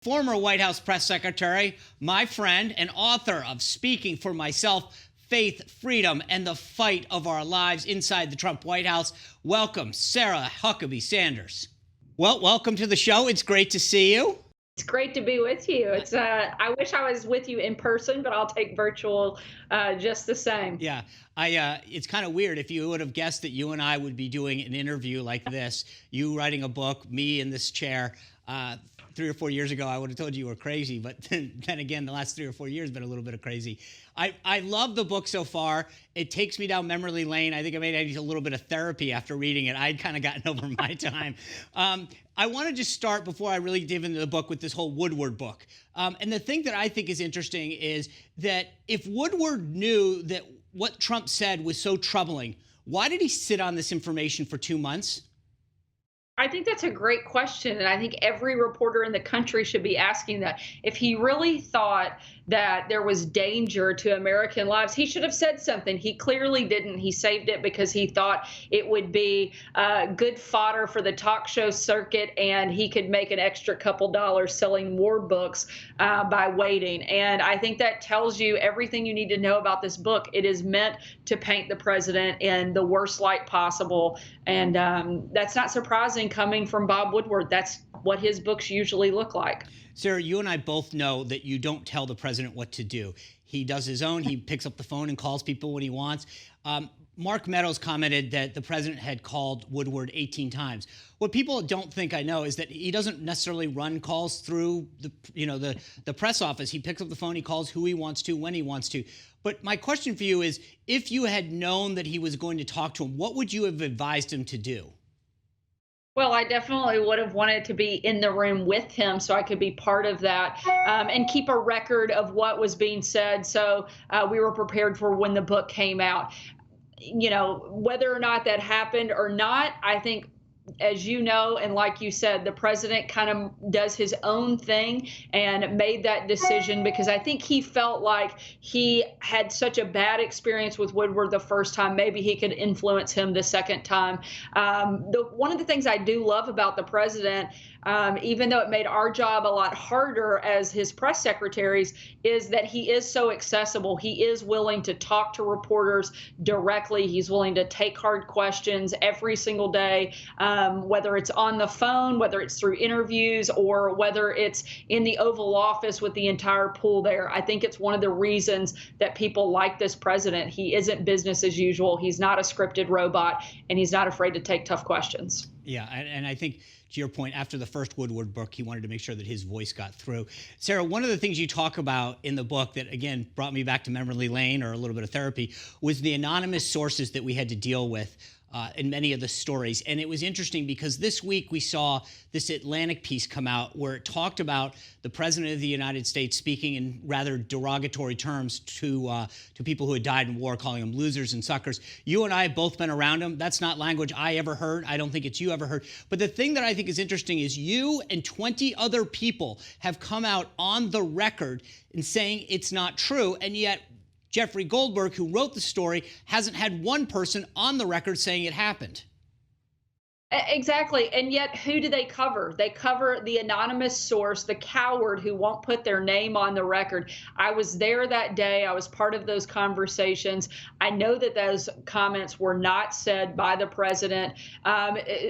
Former White House press secretary, my friend, and author of Speaking for Myself, Faith, Freedom, and the Fight of Our Lives Inside the Trump White House. Welcome, Sarah Huckabee Sanders. Well, welcome to the show. It's great to see you. It's great to be with you. I wish I was with you in person, but I'll take virtual just the same. Yeah, it's kind of weird. If you would have guessed that you and I would be doing an interview like this, you writing a book, me in this chair, 3 or 4 years ago, I would have told you were crazy. But then again, the last 3 or 4 years have been a little bit of crazy. I love the book so far. It takes me down memory lane. I think I may need a little bit of therapy after reading it. I'd kind of gotten over my time. I want to just start before I really dive into the book with this whole Woodward book. And the thing that I think is interesting is that if Woodward knew that what Trump said was so troubling, why did he sit on this information for 2 months? I think that's a great question, and I think every reporter in the country should be asking that. If he really thought that there was danger to American lives, he should have said something. He clearly didn't. He saved it because he thought it would be good fodder for the talk show circuit, and he could make an extra couple dollars selling more books by waiting. And I think that tells you everything you need to know about this book. It is meant to paint the president in the worst light possible, and that's not surprising coming from Bob Woodward. That's what his books usually look like. Sarah, you and I both know that you don't tell the president what to do. He does his own. He picks up the phone and calls people when he wants. Mark Meadows commented that the president had called Woodward 18 times. What people don't think I know is that he doesn't necessarily run calls through the press office. He picks up the phone, he calls who he wants to, when he wants to. But my question for you is, if you had known that he was going to talk to him, what would you have advised him to do? Well, I definitely would have wanted to be in the room with him so I could be part of that and keep a record of what was being said. So we were prepared for when the book came out. You know, whether or not that happened or not, I think, as you know, and like you said, the president kind of does his own thing and made that decision because I think he felt like he had such a bad experience with Woodward the first time. Maybe he could influence him the second time. One of the things I do love about the president, even though it made our job a lot harder as his press secretaries, is that he is so accessible. He is willing to talk to reporters directly. He's willing to take hard questions every single day. Whether it's on the phone, whether it's through interviews, or whether it's in the Oval Office with the entire pool there. I think it's one of the reasons that people like this president. He isn't business as usual. He's not a scripted robot, and he's not afraid to take tough questions. Yeah, and I think, to your point, after the first Woodward book, he wanted to make sure that his voice got through. Sarah, one of the things you talk about in the book that, again, brought me back to memory lane or a little bit of therapy was the anonymous sources that we had to deal with in many of the stories. And it was interesting because this week we saw this Atlantic piece come out where it talked about the president of the United States speaking in rather derogatory terms to people who had died in war, calling them losers and suckers. You and I have both been around him. That's not language I ever heard. I don't think it's you ever heard. But the thing that I think is interesting is you and 20 other people have come out on the record in saying it's not true, and yet Jeffrey Goldberg, who wrote the story, hasn't had one person on the record saying it happened. Exactly. And yet, who do they cover? They cover the anonymous source, the coward who won't put their name on the record. I was there that day. I was part of those conversations. I know that those comments were not said by the president.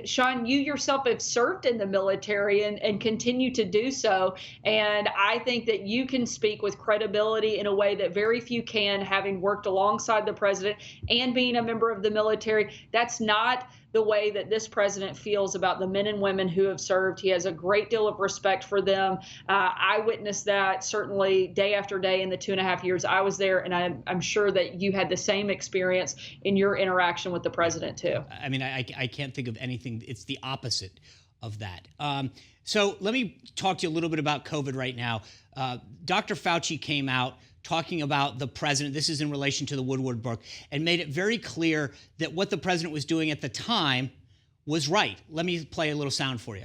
Sean, you yourself have served in the military and continue to do so. And I think that you can speak with credibility in a way that very few can, having worked alongside the president and being a member of the military. That's not the way that this president feels about the men and women who have served. He has a great deal of respect for them. I witnessed that certainly day after day in the 2.5 years I was there, and I'm sure that you had the same experience in your interaction with the president too. I mean, I can't think of anything. It's the opposite of that. So let me talk to you a little bit about COVID right now. Dr. FAUCI came out talking about the president, this is in relation to the Woodward book, and made it very clear that what the president was doing at the time was right. Let me play a little sound for you.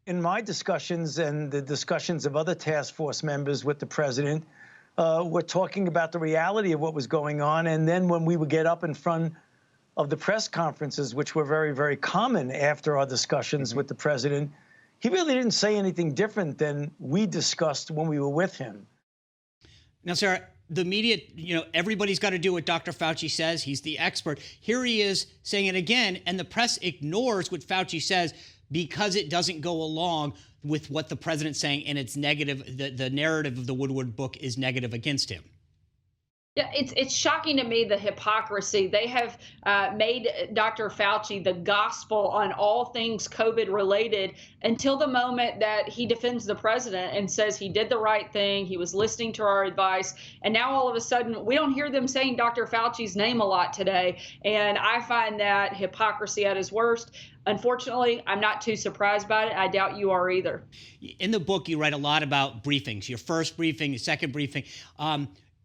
In my discussions and the discussions of other task force members with the president, we're talking about the reality of what was going on. And then when we would get up in front of the press conferences, which were very, very common after our discussions with the president, he really didn't say anything different than we discussed when we were with him. Now, Sarah, the media, everybody's got to do what Dr. Fauci says. He's the expert. Here he is saying it again, and the press ignores what Fauci says because it doesn't go along with what the president's saying, and it's negative. The narrative of the Woodward book is negative against him. Yeah, it's shocking to me, the hypocrisy. They have made Dr. Fauci the gospel on all things COVID related until the moment that he defends the president and says he did the right thing, he was listening to our advice, and now all of a sudden we don't hear them saying Dr. Fauci's name a lot today, and I find that hypocrisy at its worst. Unfortunately, I'm not too surprised by it. I doubt you are either. In the book, you write a lot about briefings, your first briefing, your second briefing.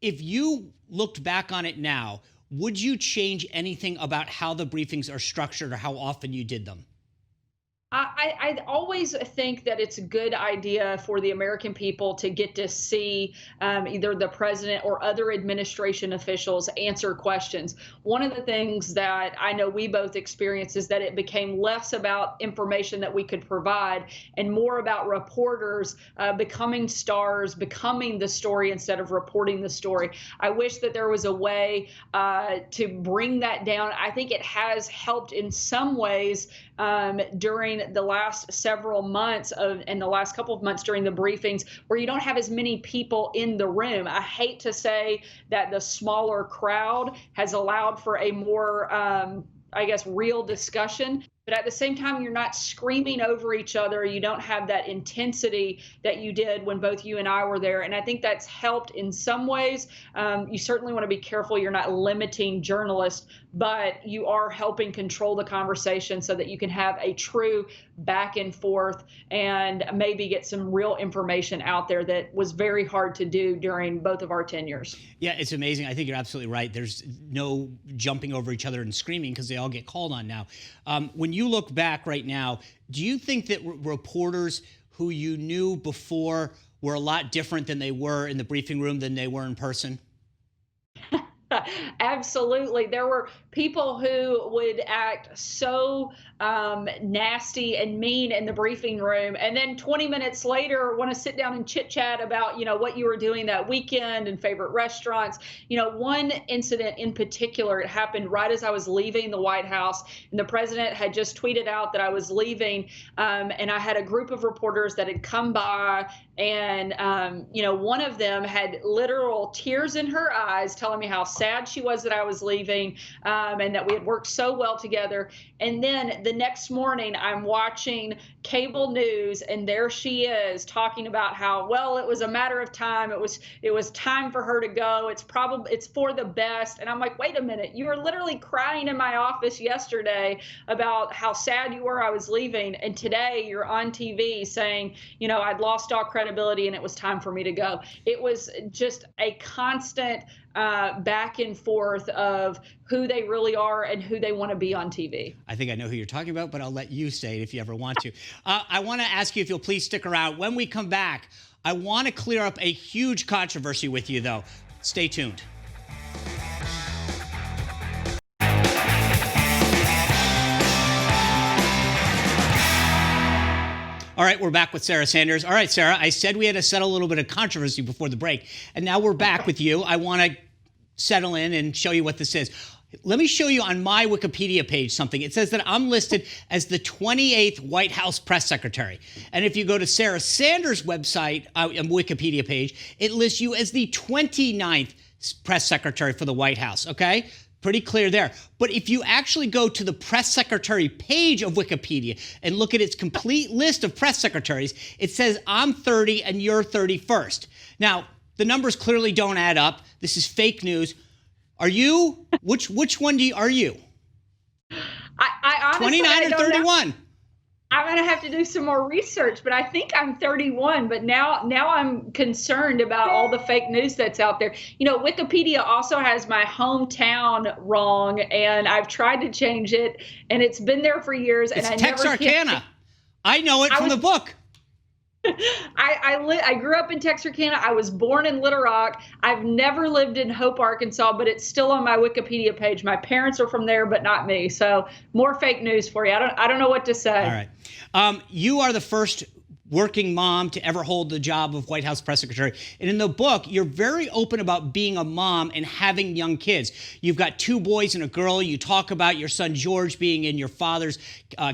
If you looked back on it now, would you change anything about how the briefings are structured or how often you did them? I always think that it's a good idea for the American people to get to see either the president or other administration officials answer questions. One of the things that I know we both experienced is that it became less about information that we could provide and more about reporters becoming stars, becoming the story instead of reporting the story. I wish that there was a way to bring that down. I think it has helped in some ways during the last several months and the last couple of months during the briefings, where you don't have as many people in the room. I hate to say that the smaller crowd has allowed for a more, real discussion. But at the same time, you're not screaming over each other. You don't have that intensity that you did when both you and I were there. And I think that's helped in some ways. You certainly want to be careful you're not limiting journalists, but you are helping control the conversation so that you can have a true back and forth and maybe get some real information out there that was very hard to do during both of our tenures. Yeah, it's amazing. I think you're absolutely right. There's no jumping over each other and screaming because they all get called on now. When you look back right now, do you think that reporters who you knew before were a lot different than they were in the briefing room than they were in person? Absolutely. There were people who would act so nasty and mean in the briefing room, and then 20 minutes later want to sit down and chit chat about, what you were doing that weekend and favorite restaurants. One incident in particular, it happened right as I was leaving the White House, and the president had just tweeted out that I was leaving, and I had a group of reporters that had come by, and one of them had literal tears in her eyes telling me how sad she was that I was leaving, and that we had worked so well together. And then the next morning I'm watching cable news, and there she is talking about how, well, it was a matter of time. It was time for her to go. It's for the best. And I'm like, wait a minute, you were literally crying in my office yesterday about how sad you were I was leaving, and today you're on TV saying, I'd lost all credibility and it was time for me to go. It was just a constant back and forth of who they really are and who they want to be on TV. I think I know who you're talking about, but I'll let you say it if you ever want to. I want to ask you if you'll please stick around. When we come back, I want to clear up a huge controversy with you, though. Stay tuned. All right, we're back with Sarah Sanders. All right, Sarah, I said we had to settle a little bit of controversy before the break, and now we're back with you. I want to settle in and show you what this is. Let me show you on my Wikipedia page something. It says that I'm listed as the 28th White House press secretary. And if you go to Sarah Sanders' website, Wikipedia page, it lists you as the 29th press secretary for the White House, okay? Pretty clear there. But if you actually go to the press secretary page of Wikipedia and look at its complete list of press secretaries, it says I'm 30 and you're 31st. Now, the numbers clearly don't add up. This is fake news. Are you? Which one are you? I honestly 29 or 31? I'm going to have to do some more research, but I think I'm 31. But now I'm concerned about all the fake news that's out there. Wikipedia also has my hometown wrong, and I've tried to change it, and it's been there for years. It's and I Texarkana. I know it from the book. I grew up in Texarkana. I was born in Little Rock. I've never lived in Hope, Arkansas, but it's still on my Wikipedia page. My parents are from there, but not me. So more fake news for you. I don't know what to say. All right. You are the first working mom to ever hold the job of White House press secretary. And in the book, you're very open about being a mom and having young kids. You've got 2 boys and a girl. You talk about your son George being in your father's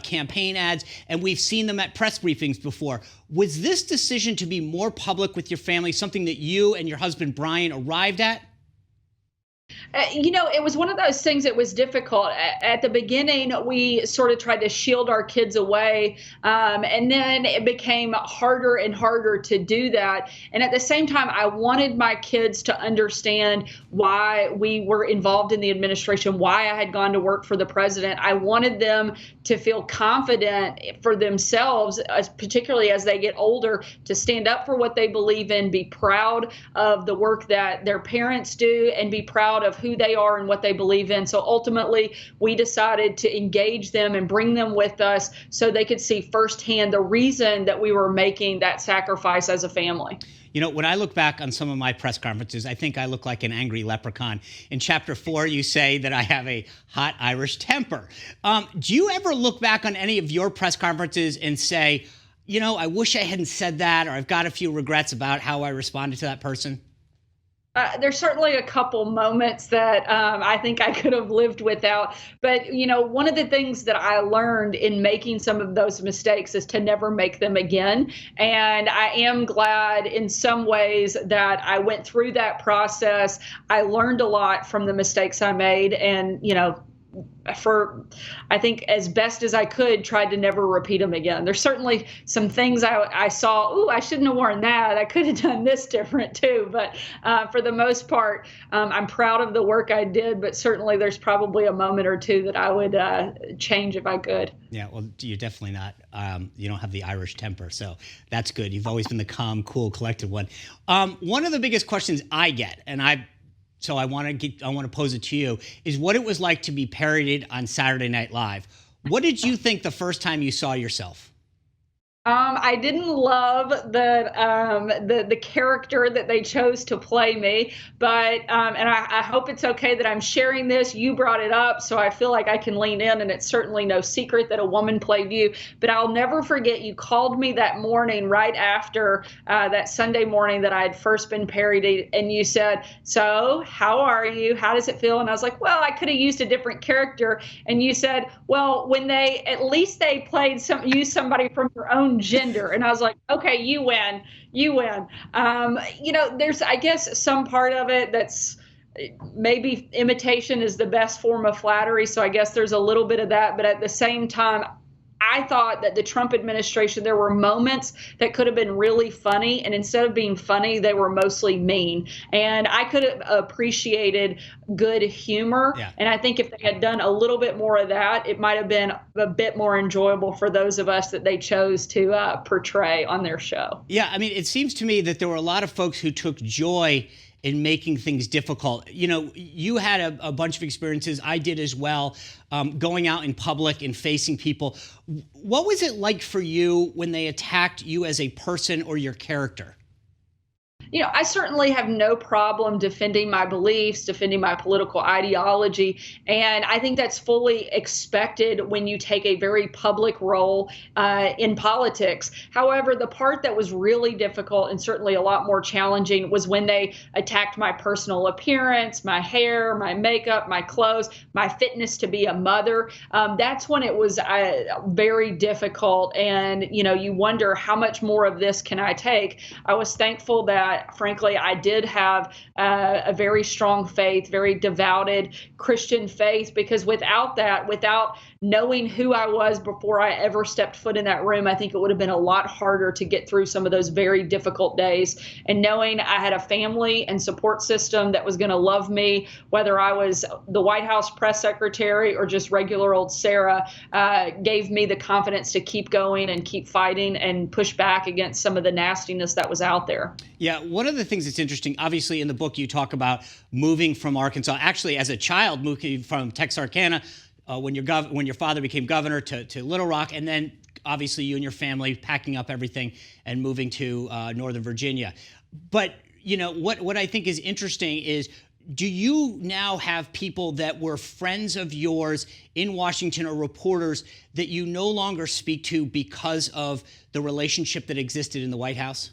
campaign ads, and we've seen them at press briefings before. Was this decision to be more public with your family something that you and your husband Brian arrived at? It was one of those things that was difficult. At the beginning, we sort of tried to shield our kids away, and then it became harder and harder to do that. And at the same time, I wanted my kids to understand why we were involved in the administration, why I had gone to work for the president. I wanted them to feel confident for themselves, particularly as they get older, to stand up for what they believe in, be proud of the work that their parents do, and be proud of who they are and what they believe in. So ultimately, we decided to engage them and bring them with us so they could see firsthand the reason that we were making that sacrifice as a family. You know, when I look back on some of my press conferences, I think I look like an angry leprechaun. In chapter 4, you say that I have a hot Irish temper. Do you ever look back on any of your press conferences and say, you know, I wish I hadn't said that, or I've got a few regrets about how I responded to that person? There's certainly a couple moments that I think I could have lived without. But, one of the things that I learned in making some of those mistakes is to never make them again. And I am glad in some ways that I went through that process. I learned a lot from the mistakes I made, and, I think as best as I could, tried to never repeat them again. There's certainly some things I saw, I shouldn't have worn that. I could have done this different too. But for the most part, I'm proud of the work I did, but certainly there's probably a moment or two that I would change if I could. Yeah, well, you're definitely not, you don't have the Irish temper, so that's good. You've always been the calm, cool, collected one. One of the biggest questions I get, and so I want to pose it to you, is what it was like to be parodied on Saturday Night Live. What did you think the first time you saw yourself? I didn't love the character that they chose to play me, but and I hope it's okay that I'm sharing this. You brought it up, so I feel like I can lean in, and it's certainly no secret that a woman played you. But I'll never forget, you called me that morning right after that Sunday morning that I had first been parodied, and you said, "So, how are you? How does it feel?" And I was like, "Well, I could have used a different character." And you said, "Well, when at least they used somebody from your own gender." And I was like, okay, you win. There's, I guess, some part of it that's maybe imitation is the best form of flattery. So I guess there's a little bit of that. But at the same time, I thought that the Trump administration, there were moments that could have been really funny, and instead of being funny, they were mostly mean. And I could have appreciated good humor. Yeah. And I think if they had done a little bit more of that, it might have been a bit more enjoyable for those of us that they chose to portray on their show. Yeah, I mean, it seems to me that there were a lot of folks who took joy in making things difficult. You had a bunch of experiences. I did as well, going out in public and facing people. What was it like for you when they attacked you as a person or your character? I certainly have no problem defending my beliefs, defending my political ideology. And I think that's fully expected when you take a very public role in politics. However, the part that was really difficult and certainly a lot more challenging was when they attacked my personal appearance, my hair, my makeup, my clothes, my fitness to be a mother. That's when it was very difficult. And, you wonder, how much more of this can I take? I was thankful that, frankly, I did have a very strong faith, very devoted Christian faith, because without that, without knowing who I was before I ever stepped foot in that room, I think it would have been a lot harder to get through some of those very difficult days. And knowing I had a family and support system that was going to love me, whether I was the White House press secretary or just regular old Sarah, gave me the confidence to keep going and keep fighting and push back against some of the nastiness that was out there. Yeah, one of the things that's interesting, obviously in the book you talk about moving from Arkansas, actually as a child moving from Texarkana when your father became governor to Little Rock, and then obviously you and your family packing up everything and moving to Northern Virginia. But what I think is interesting is, do you now have people that were friends of yours in Washington or reporters that you no longer speak to because of the relationship that existed in the White House?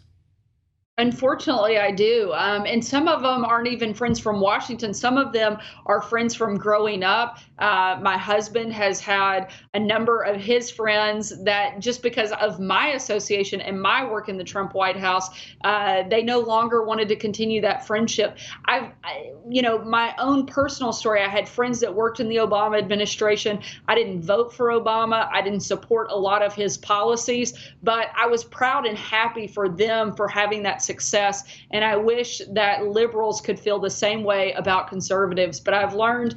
Unfortunately, I do. And some of them aren't even friends from Washington. Some of them are friends from growing up. My husband has had a number of his friends that, just because of my association and my work in the Trump White House, they no longer wanted to continue that friendship. My own personal story, I had friends that worked in the Obama administration. I didn't vote for Obama. I didn't support a lot of his policies, but I was proud and happy for them for having that success. And I wish that liberals could feel the same way about conservatives. But I've learned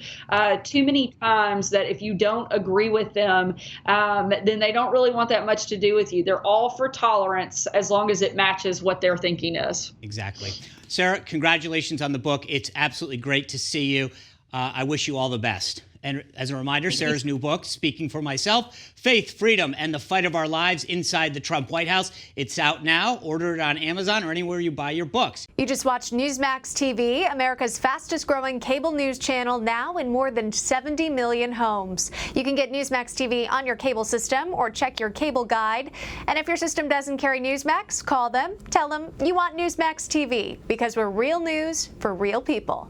too many times that if you don't agree with them, then they don't really want that much to do with you. They're all for tolerance as long as it matches what their thinking is. Exactly. Sarah, congratulations on the book. It's absolutely great to see you. I wish you all the best. And as a reminder, Sarah's new book, Speaking for Myself, Faith, Freedom, and the Fight of Our Lives Inside the Trump White House. It's out now. Order it on Amazon or anywhere you buy your books. You just watched Newsmax TV, America's fastest growing cable news channel, now in more than 70 million homes. You can get Newsmax TV on your cable system or check your cable guide. And if your system doesn't carry Newsmax, call them. Tell them you want Newsmax TV, because we're real news for real people.